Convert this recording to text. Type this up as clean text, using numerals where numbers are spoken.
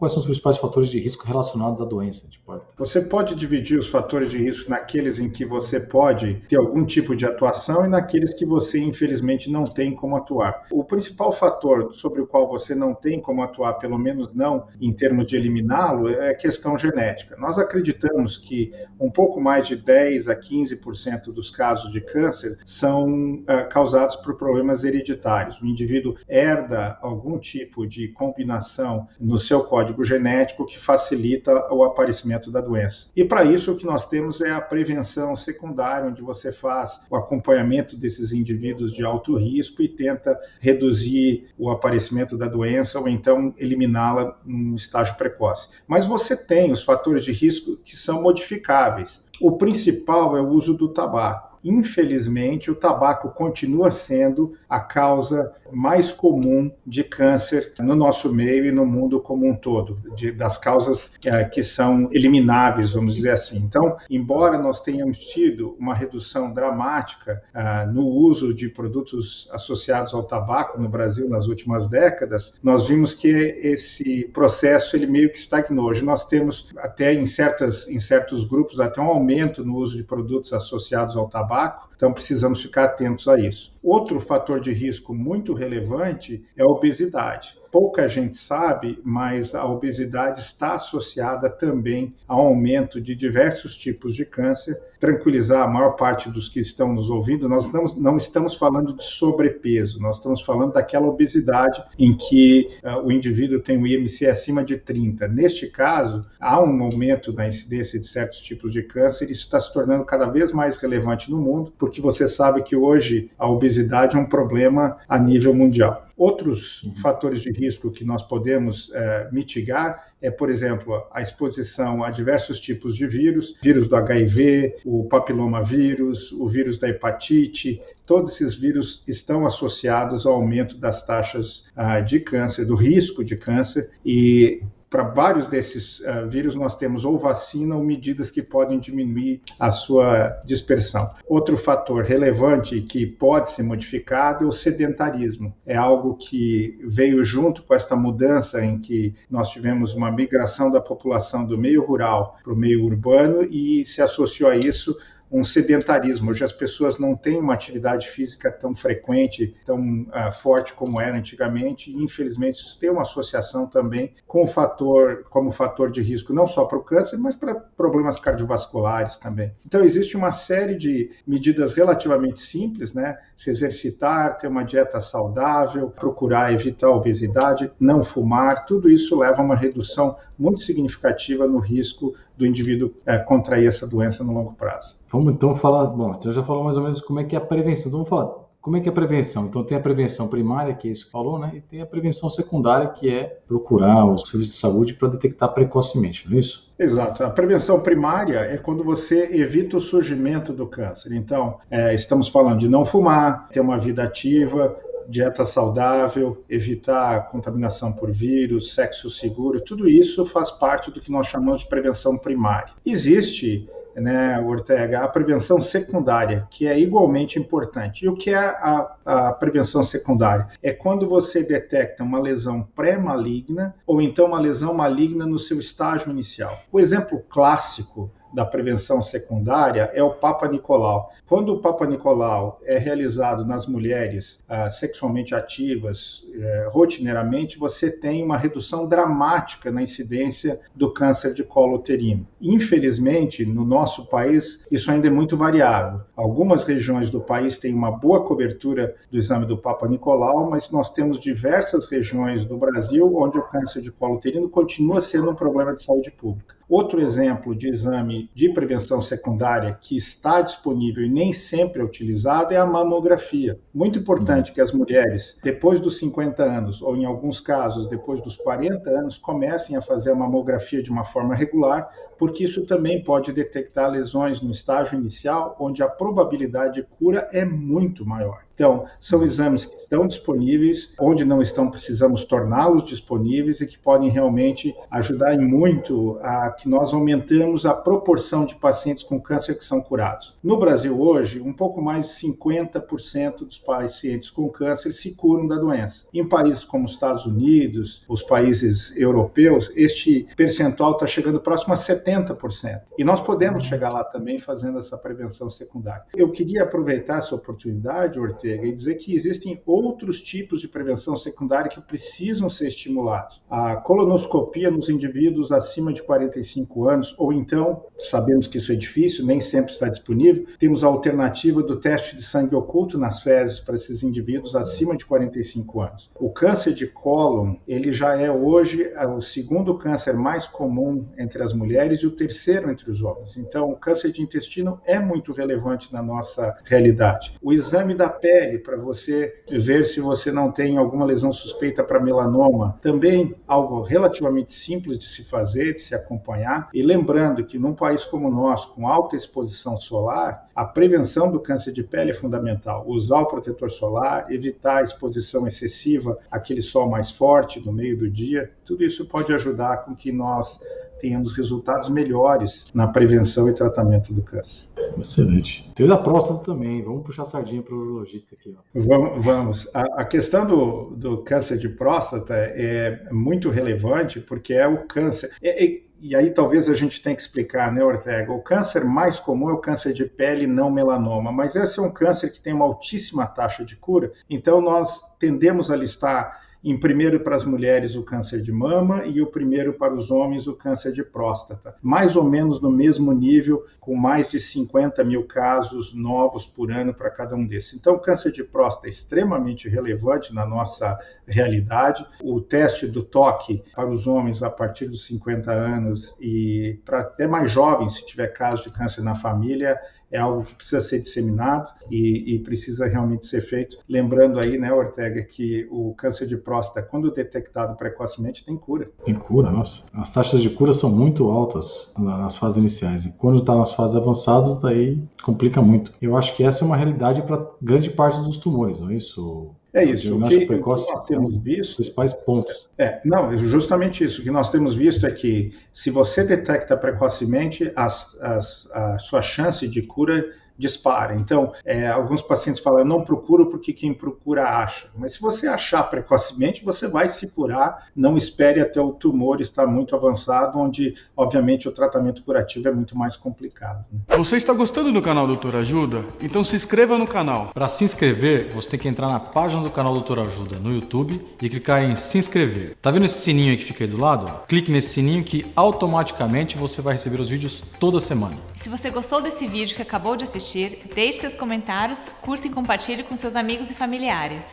quais são os principais fatores de risco relacionados à doença? Você pode dividir os fatores de risco naqueles em que você pode ter algum tipo de atuação e naqueles que você, infelizmente, não tem como atuar. O principal fator sobre o qual você não tem como atuar, pelo menos não em termos de eliminá-lo, é a questão genética. Nós acreditamos que um pouco mais de 10 a 15% dos casos de câncer são causados por problemas hereditários. O indivíduo herda algum tipo de combinação no seu código genético que facilita o aparecimento da doença. E para isso o que nós temos é a prevenção secundária, onde você faz o acompanhamento desses indivíduos de alto risco e tenta reduzir o aparecimento da doença ou então eliminá-la num estágio precoce. Mas você tem os fatores de risco que são modificáveis. O principal é o uso do tabaco. Infelizmente, o tabaco continua sendo a causa mais comum de câncer no nosso meio e no mundo como um todo, das causas que são elimináveis, vamos dizer assim. Então, embora nós tenhamos tido uma redução dramática no uso de produtos associados ao tabaco no Brasil nas últimas décadas, nós vimos que esse processo ele meio que estagnou. Hoje nós temos até em certos grupos até um aumento no uso de produtos associados ao tabaco, então precisamos ficar atentos a isso. Outro fator de risco muito relevante é a obesidade. Pouca gente sabe, mas a obesidade está associada também ao aumento de diversos tipos de câncer. Tranquilizar a maior parte dos que estão nos ouvindo, nós não estamos falando de sobrepeso, nós estamos falando daquela obesidade em que o indivíduo tem um IMC acima de 30. Neste caso, há um aumento na incidência de certos tipos de câncer e isso está se tornando cada vez mais relevante no mundo, porque você sabe que hoje a obesidade é um problema a nível mundial. Outros fatores de risco que nós podemos mitigar é, por exemplo, a exposição a diversos tipos de vírus do HIV, o papilomavírus, o vírus da hepatite. Todos esses vírus estão associados ao aumento das taxas de câncer, do risco de câncer, e para vários desses vírus nós temos ou vacina ou medidas que podem diminuir a sua dispersão. Outro fator relevante que pode ser modificado é o sedentarismo. É algo que veio junto com esta mudança em que nós tivemos uma migração da população do meio rural para o meio urbano e se associou a isso um sedentarismo. Hoje as pessoas não têm uma atividade física tão frequente, tão forte como era antigamente, e infelizmente isso tem uma associação também com como fator de risco, não só para o câncer, mas para problemas cardiovasculares também. Então existe uma série de medidas relativamente simples, né? Se exercitar, ter uma dieta saudável, procurar evitar a obesidade, não fumar, tudo isso leva a uma redução muito significativa no risco do indivíduo contrair essa doença no longo prazo. Vamos então falar, então já falou mais ou menos como é que é a prevenção, então vamos falar como é que é a prevenção. Então tem a prevenção primária, que é isso que falou, né? E tem a prevenção secundária, que é procurar os serviços de saúde para detectar precocemente, não é isso? Exato. A prevenção primária é quando você evita o surgimento do câncer. Então, estamos falando de não fumar, ter uma vida ativa, dieta saudável, evitar a contaminação por vírus, sexo seguro, tudo isso faz parte do que nós chamamos de prevenção primária. Existe, Ortega, a prevenção secundária, que é igualmente importante. E o que é a prevenção secundária? É quando você detecta uma lesão pré-maligna ou então uma lesão maligna no seu estágio inicial. O exemplo clássico da prevenção secundária é o Papa Nicolau. Quando o Papa Nicolau é realizado nas mulheres sexualmente ativas, rotineiramente, você tem uma redução dramática na incidência do câncer de colo uterino. Infelizmente, no nosso país, isso ainda é muito variável. Algumas regiões do país têm uma boa cobertura do exame do Papa Nicolau, mas nós temos diversas regiões do Brasil onde o câncer de colo uterino continua sendo um problema de saúde pública. Outro exemplo de exame de prevenção secundária que está disponível e nem sempre é utilizado é a mamografia. Muito importante que as mulheres, depois dos 50 anos, ou em alguns casos, depois dos 40 anos, comecem a fazer a mamografia de uma forma regular, porque isso também pode detectar lesões no estágio inicial, onde a probabilidade de cura é muito maior. Então, são exames que estão disponíveis, onde não estão, precisamos torná-los disponíveis e que podem realmente ajudar muito a que nós aumentemos a proporção de pacientes com câncer que são curados. No Brasil hoje, um pouco mais de 50% dos pacientes com câncer se curam da doença. Em países como os Estados Unidos, os países europeus, este percentual está chegando próximo a 70%. E nós podemos chegar lá também fazendo essa prevenção secundária. Eu queria aproveitar essa oportunidade, Ortega, e dizer que existem outros tipos de prevenção secundária que precisam ser estimulados. A colonoscopia nos indivíduos acima de 45 anos, ou então, sabemos que isso é difícil, nem sempre está disponível, temos a alternativa do teste de sangue oculto nas fezes para esses indivíduos acima de 45 anos. O câncer de cólon, ele já é hoje o segundo câncer mais comum entre as mulheres e o terceiro entre os homens. Então, o câncer de intestino é muito relevante na nossa realidade. O exame da pele, para você ver se você não tem alguma lesão suspeita para melanoma, também algo relativamente simples de se fazer, de se acompanhar. E lembrando que num país como o nosso, com alta exposição solar, a prevenção do câncer de pele é fundamental. Usar o protetor solar, evitar a exposição excessiva àquele sol mais forte no meio do dia, tudo isso pode ajudar com que nós tenhamos resultados melhores na prevenção e tratamento do câncer. Excelente. Tem da próstata também, vamos puxar a sardinha para o urologista aqui. Ó. Vamos. A questão do câncer de próstata é muito relevante porque é o câncer... E aí talvez a gente tenha que explicar, né, Ortega? O câncer mais comum é o câncer de pele não melanoma, mas esse é um câncer que tem uma altíssima taxa de cura, então nós tendemos a listar em primeiro para as mulheres o câncer de mama e o primeiro para os homens o câncer de próstata. Mais ou menos no mesmo nível, com mais de 50 mil casos novos por ano para cada um desses. Então, o câncer de próstata é extremamente relevante na nossa realidade. O teste do toque para os homens a partir dos 50 anos e para até mais jovens, se tiver caso de câncer na família, é algo que precisa ser disseminado e precisa realmente ser feito. Lembrando aí, né, Ortega, que o câncer de próstata, quando detectado precocemente, tem cura. Tem cura, nossa. As taxas de cura são muito altas nas fases iniciais. E quando está nas fases avançadas, daí complica muito. Eu acho que essa é uma realidade para grande parte dos tumores, não é isso? É isso. O que nós temos visto... Os principais pontos. Não, justamente isso. O que nós temos visto é que se você detecta precocemente, a sua chance de cura dispara. Então, alguns pacientes falam, eu não procuro porque quem procura acha. Mas se você achar precocemente, você vai se curar, não espere até o tumor estar muito avançado, onde, obviamente, o tratamento curativo é muito mais complicado. Você está gostando do canal Doutor Ajuda? Então se inscreva no canal. Para se inscrever, você tem que entrar na página do canal Doutor Ajuda no YouTube e clicar em se inscrever. Tá vendo esse sininho aí que fica aí do lado? Clique nesse sininho que automaticamente você vai receber os vídeos toda semana. Se você gostou desse vídeo que acabou de assistir, deixe seus comentários, curta e compartilhe com seus amigos e familiares.